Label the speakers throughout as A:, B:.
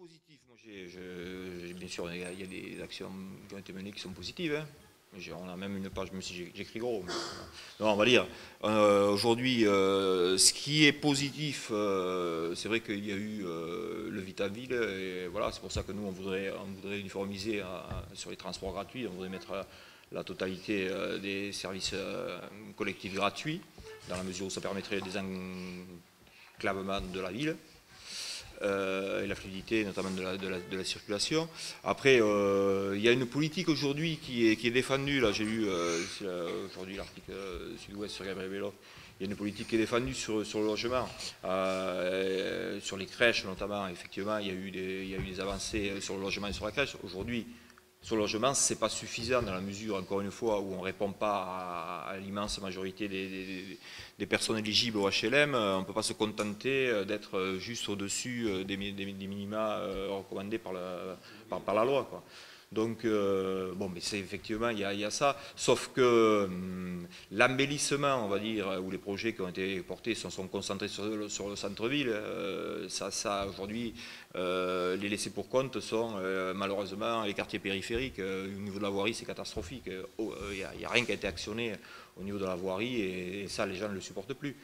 A: positif, moi bien sûr, il y a des actions qui ont été menées qui sont positives. Hein. On a même une page, même si j'écris gros. Mais, non, on va dire, aujourd'hui, ce qui est positif, c'est vrai qu'il y a eu le Vitaville, et voilà, c'est pour ça que nous, on voudrait uniformiser sur les transports gratuits, on voudrait mettre la totalité des services collectifs gratuits, dans la mesure où ça permettrait des enclavements de la ville. Et la fluidité notamment de la circulation. Après, il y a une politique aujourd'hui qui est défendue, là j'ai lu aujourd'hui l'article Sud-Ouest sur Gabriel Belloc, il y a une politique qui est défendue sur le logement, sur les crèches notamment, effectivement il y a eu des avancées sur le logement et sur la crèche. Aujourd'hui, sur le logement, ce n'est pas suffisant dans la mesure, encore une fois, où on ne répond pas à l'immense majorité des personnes éligibles au HLM. On ne peut pas se contenter d'être juste au-dessus des minima recommandés par la loi, quoi. Donc, bon, mais c'est effectivement, il y a ça, sauf que l'embellissement, on va dire, où les projets qui ont été portés sont concentrés sur le centre-ville, ça aujourd'hui, les laissés pour compte sont malheureusement les quartiers périphériques. Au niveau de la voirie, c'est catastrophique. Il n'y a rien qui a été actionné au niveau de la voirie et ça, les gens ne le supportent plus.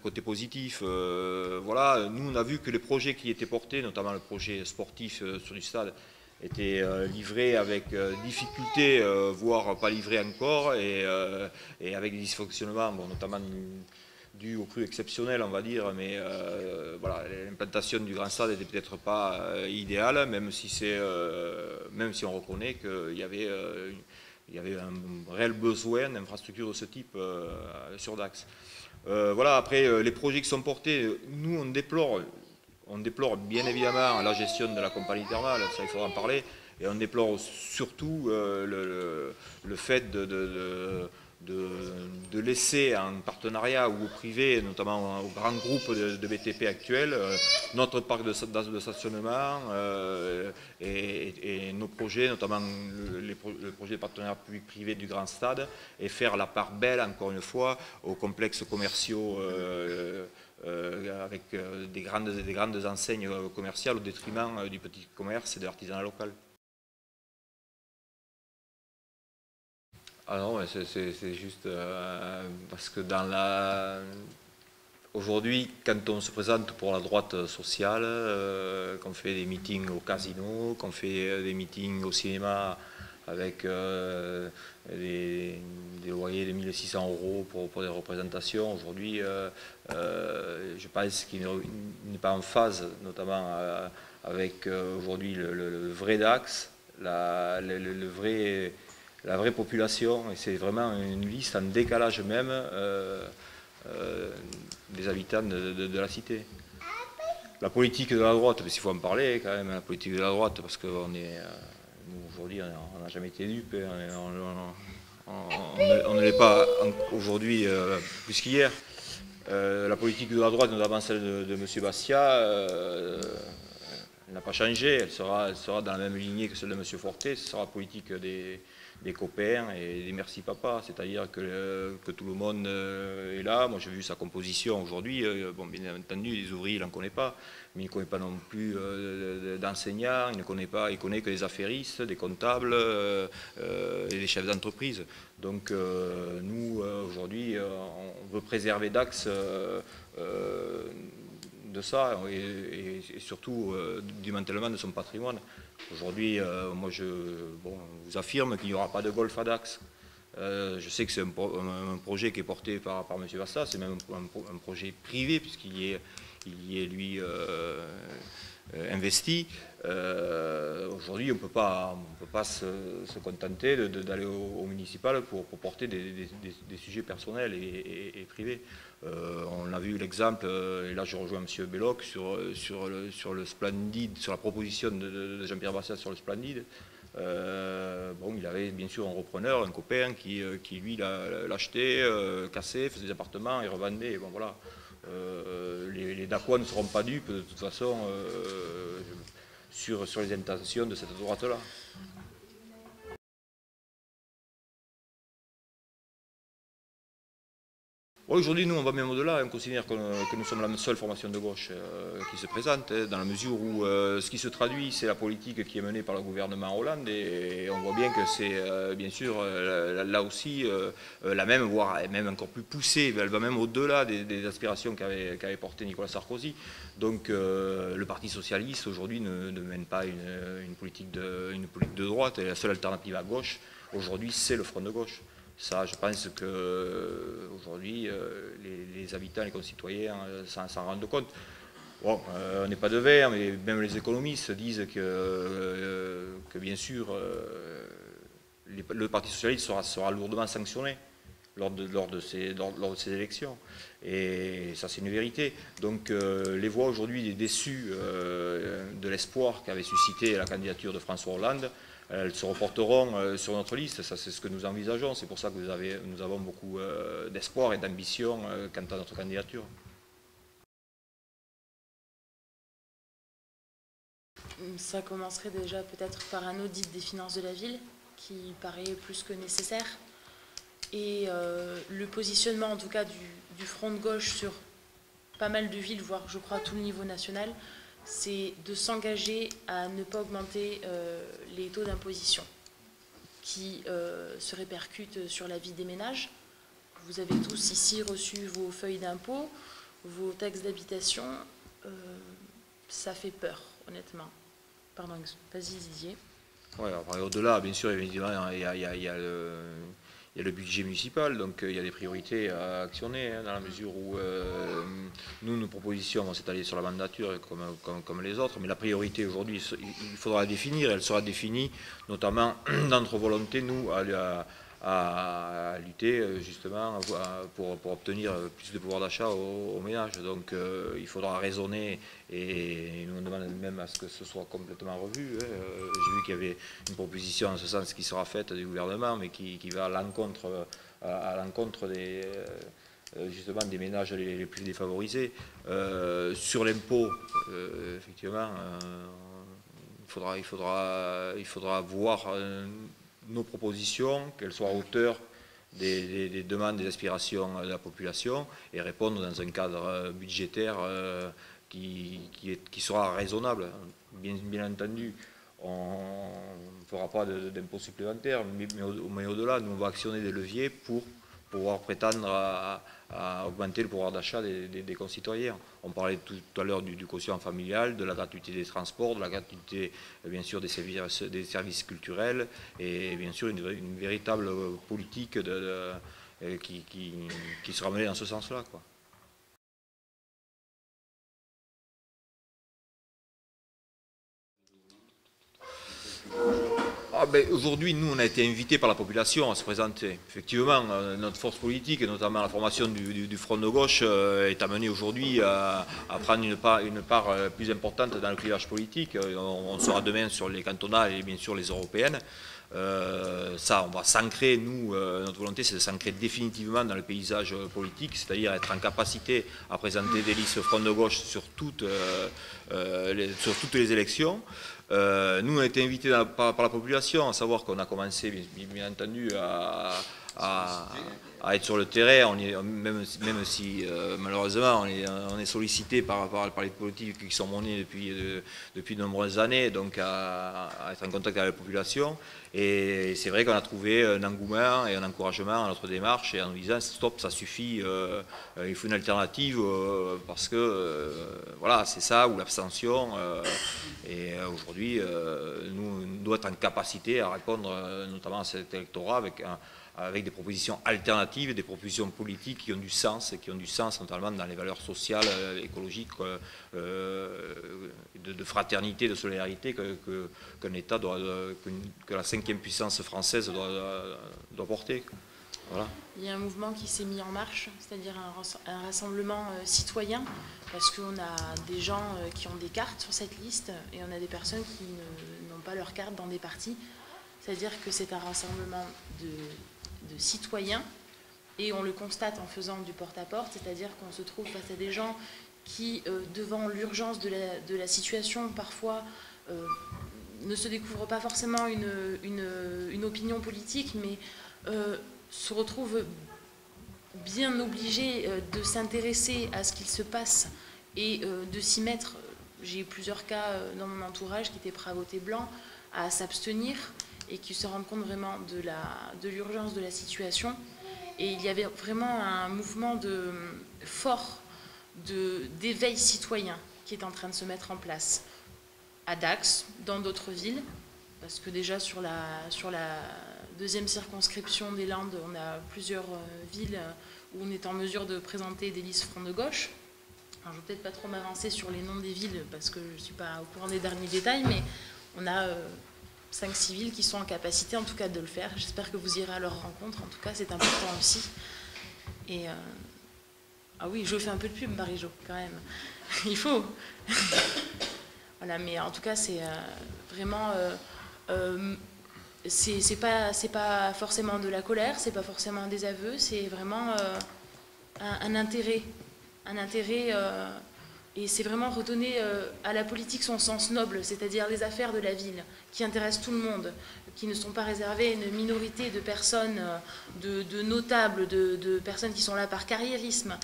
A: Côté positif, voilà, nous on a vu que les projets qui étaient portés, notamment le projet sportif sur du stade, étaient livrés avec difficulté, voire pas livrés encore, et avec des dysfonctionnements, bon, notamment dû aux crues exceptionnelles, on va dire, mais voilà, l'implantation du grand stade n'était peut-être pas idéale, même si on reconnaît qu'il y avait un réel besoin d'infrastructures de ce type sur Dax. Voilà, après, les projets qui sont portés, nous, on déplore bien évidemment la gestion de la compagnie thermale, ça il faudra en parler, et on déplore surtout le fait de laisser en partenariat ou au privé, notamment aux grands groupes de BTP actuels, notre parc de stationnement et nos projets, notamment le projet de partenariat public-privé du Grand Stade, et faire la part belle, encore une fois, aux complexes commerciaux avec des grandes enseignes commerciales au détriment du petit commerce et de l'artisanat local. Ah non, c'est juste parce que aujourd'hui, quand on se présente pour la droite sociale, qu'on fait des meetings au casino, qu'on fait des meetings au cinéma avec des loyers de 1600 € pour des représentations, aujourd'hui, je pense qu'il n'est pas en phase, notamment avec aujourd'hui le vrai Dax, la vraie population, et c'est vraiment une liste en décalage même des habitants de la cité. La politique de la droite, s'il faut en parler quand même, la politique de la droite, parce que nous aujourd'hui on n'a jamais été dupes, on ne l'est pas aujourd'hui plus qu'hier. La politique de la droite, notamment celle de M. Bastia, elle n'a pas changé, elle sera dans la même lignée que celle de M. Fortet, ce sera la politique des copains et des merci papa, c'est-à-dire que tout le monde est là. Moi j'ai vu sa composition aujourd'hui, bon, bien entendu les ouvriers il n'en connaît pas, mais il ne connaît pas non plus d'enseignants, il connaît que des affairistes, des comptables et des chefs d'entreprise. Donc nous aujourd'hui on veut préserver Dax de ça et surtout du démantèlement de son patrimoine. Aujourd'hui, moi je vous affirme qu'il n'y aura pas de golf à Dax. Je sais que c'est un projet qui est porté par M. Vassa, c'est même un projet privé puisqu'il y est lui investi. Aujourd'hui, on ne peut pas se contenter d'aller au municipal pour porter des sujets personnels et privés. On a vu l'exemple, et là je rejoins M. Belloc, sur le Splendide, sur la proposition de Jean-Pierre Bassat sur le Splendide. Bon, il avait bien sûr un repreneur, un copain qui lui l'achetait, cassait, faisait des appartements et revendait. Et bon, voilà. Les Dacois ne seront pas dupes de toute façon sur les intentions de cette droite-là. Aujourd'hui, nous, on va même au-delà. On considère que nous sommes la seule formation de gauche qui se présente, dans la mesure où ce qui se traduit, c'est la politique qui est menée par le gouvernement Hollande. Et on voit bien que c'est, bien sûr, là aussi, la même, voire même encore plus poussée. Elle va même au-delà des aspirations qu'avait porté Nicolas Sarkozy. Donc, le Parti socialiste, aujourd'hui, ne mène pas une politique de droite. Et la seule alternative à gauche, aujourd'hui, c'est le Front de gauche. Ça, je pense qu'aujourd'hui, les habitants, les concitoyens s'en rendent compte. Bon, on n'est pas de verre, mais même les économistes disent que bien sûr, le Parti socialiste sera lourdement sanctionné lors de ces élections. Et ça, c'est une vérité. Donc, les voix aujourd'hui déçues de l'espoir qu'avait suscité la candidature de François Hollande, elles se reporteront sur notre liste. Ça, c'est ce que nous envisageons. C'est pour ça que nous avons beaucoup d'espoir et d'ambition quant à notre candidature.
B: Ça commencerait déjà peut-être par un audit des finances de la ville, qui paraît plus que nécessaire. Et le positionnement, en tout cas, du front de gauche sur pas mal de villes, voire, je crois, tout le niveau national, c'est de s'engager à ne pas augmenter les taux d'imposition qui se répercutent sur la vie des ménages. Vous avez tous ici reçu vos feuilles d'impôt, vos taxes d'habitation. Ça fait peur, honnêtement. Pardon, vas-y Didier.
A: Ouais, au-delà, bien sûr, évidemment, il y a le budget municipal, donc il y a des priorités à actionner, dans la mesure où nous, nos propositions vont s'étaler sur la mandature comme les autres, mais la priorité aujourd'hui, il faudra la définir, elle sera définie notamment dans notre volonté, nous, à lutter justement pour obtenir plus de pouvoir d'achat aux ménages. Donc il faudra raisonner et nous on demande même à ce que ce soit complètement revu. J'ai vu qu'il y avait une proposition en ce sens qui sera faite du gouvernement, mais qui va à l'encontre justement des ménages les plus défavorisés. Sur l'impôt, effectivement, il faudra voir nos propositions, qu'elles soient à hauteur des demandes, des aspirations de la population et répondre dans un cadre budgétaire qui sera raisonnable. Bien entendu, on ne fera pas d'impôts supplémentaires, mais au-delà, nous on va actionner des leviers pour pouvoir prétendre à augmenter le pouvoir d'achat des concitoyens. On parlait tout à l'heure du quotient familial, de la gratuité des transports, de la gratuité bien sûr des services culturels et bien sûr une véritable politique qui sera menée dans ce sens-là, quoi. Aujourd'hui, nous, on a été invités par la population à se présenter. Effectivement, notre force politique, et notamment la formation du Front de gauche, est amenée aujourd'hui à prendre une part plus importante dans le clivage politique. On sera demain sur les cantonales et bien sûr les européennes. Ça, on va s'ancrer, nous, notre volonté, c'est de s'ancrer définitivement dans le paysage politique, c'est-à-dire être en capacité à présenter des listes Front de gauche sur toutes les élections. Nous, on a été invités par la population, à savoir qu'on a commencé, bien entendu, à être sur le terrain, même si malheureusement on est sollicité par les politiques qui sont menées depuis de nombreuses années, donc à être en contact avec la population. Et c'est vrai qu'on a trouvé un engouement et un encouragement à notre démarche et en nous disant stop, ça suffit, il faut une alternative parce que voilà, c'est ça, ou l'abstention. Et aujourd'hui, nous devons être en capacité à répondre notamment à cet électorat avec des propositions alternatives, des propositions politiques qui ont du sens, notamment dans les valeurs sociales, écologiques, de fraternité, de solidarité qu'un État que la 5e puissance française doit porter. Voilà.
B: Il y a un mouvement qui s'est mis en marche, c'est-à-dire un rassemblement citoyen, parce qu'on a des gens qui ont des cartes sur cette liste et on a des personnes qui n'ont pas leur carte dans des partis. C'est-à-dire que c'est un rassemblement de citoyens et on le constate en faisant du porte-à-porte, c'est-à-dire qu'on se trouve face à des gens qui, devant l'urgence de la situation, parfois ne se découvrent pas forcément une opinion politique, mais se retrouvent bien obligés de s'intéresser à ce qu'il se passe et de s'y mettre. J'ai eu plusieurs cas dans mon entourage qui étaient prêts à voter blanc, à s'abstenir et qui se rendent compte vraiment de l'urgence de la situation. Et il y avait vraiment un mouvement fort d'éveil citoyen qui est en train de se mettre en place à Dax, dans d'autres villes, parce que déjà sur la deuxième circonscription des Landes, on a plusieurs villes où on est en mesure de présenter des listes Front de gauche. Alors, je ne vais peut-être pas trop m'avancer sur les noms des villes parce que je ne suis pas au courant des derniers détails, mais on a 5-6 villes qui sont en capacité en tout cas de le faire. J'espère que vous irez à leur rencontre, en tout cas c'est important aussi. Et ah oui, je fais un peu de pub, Marie-Jo, quand même. Il faut. Voilà, mais en tout cas c'est vraiment... c'est pas forcément de la colère, c'est pas forcément des aveux, c'est vraiment un intérêt. Et c'est vraiment redonner à la politique son sens noble, c'est-à-dire les affaires de la ville, qui intéressent tout le monde, qui ne sont pas réservées à une minorité de personnes, de notables, de personnes qui sont là par carriérisme.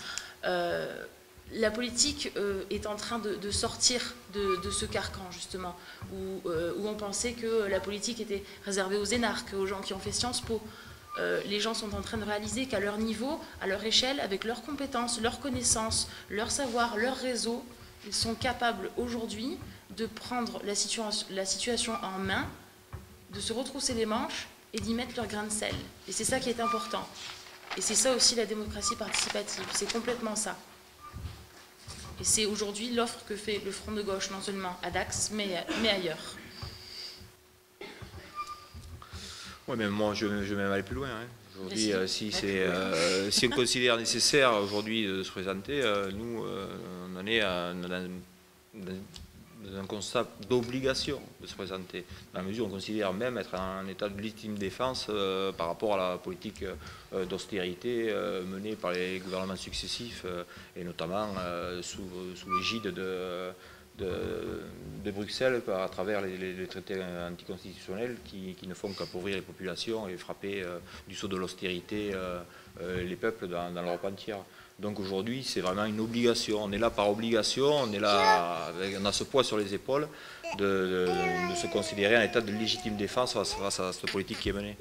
B: La politique est en train de sortir de ce carcan, justement, où on pensait que la politique était réservée aux énarques, aux gens qui ont fait Sciences Po. Les gens sont en train de réaliser qu'à leur niveau, à leur échelle, avec leurs compétences, leurs connaissances, leur savoir, leur réseau, ils sont capables aujourd'hui de prendre la situation en main, de se retrousser les manches et d'y mettre leur grain de sel. Et c'est ça qui est important. Et c'est ça aussi la démocratie participative, c'est complètement ça. Et c'est aujourd'hui l'offre que fait le Front de gauche, non seulement à Dax, mais ailleurs.
A: Oui, mais moi, je vais même aller plus loin. Hein. Aujourd'hui, si on considère nécessaire aujourd'hui de se présenter, nous, on en est dans un constat d'obligation de se présenter, dans la mesure où on considère même être en état de légitime défense par rapport à la politique d'austérité menée par les gouvernements successifs, et notamment sous l'égide de Bruxelles à travers les traités anticonstitutionnels qui ne font qu'appauvrir les populations et frapper du sceau de l'austérité les peuples dans l'Europe entière. Donc aujourd'hui, c'est vraiment une obligation. On est là par obligation, on a ce poids sur les épaules de se considérer en état de légitime défense face à cette politique qui est menée.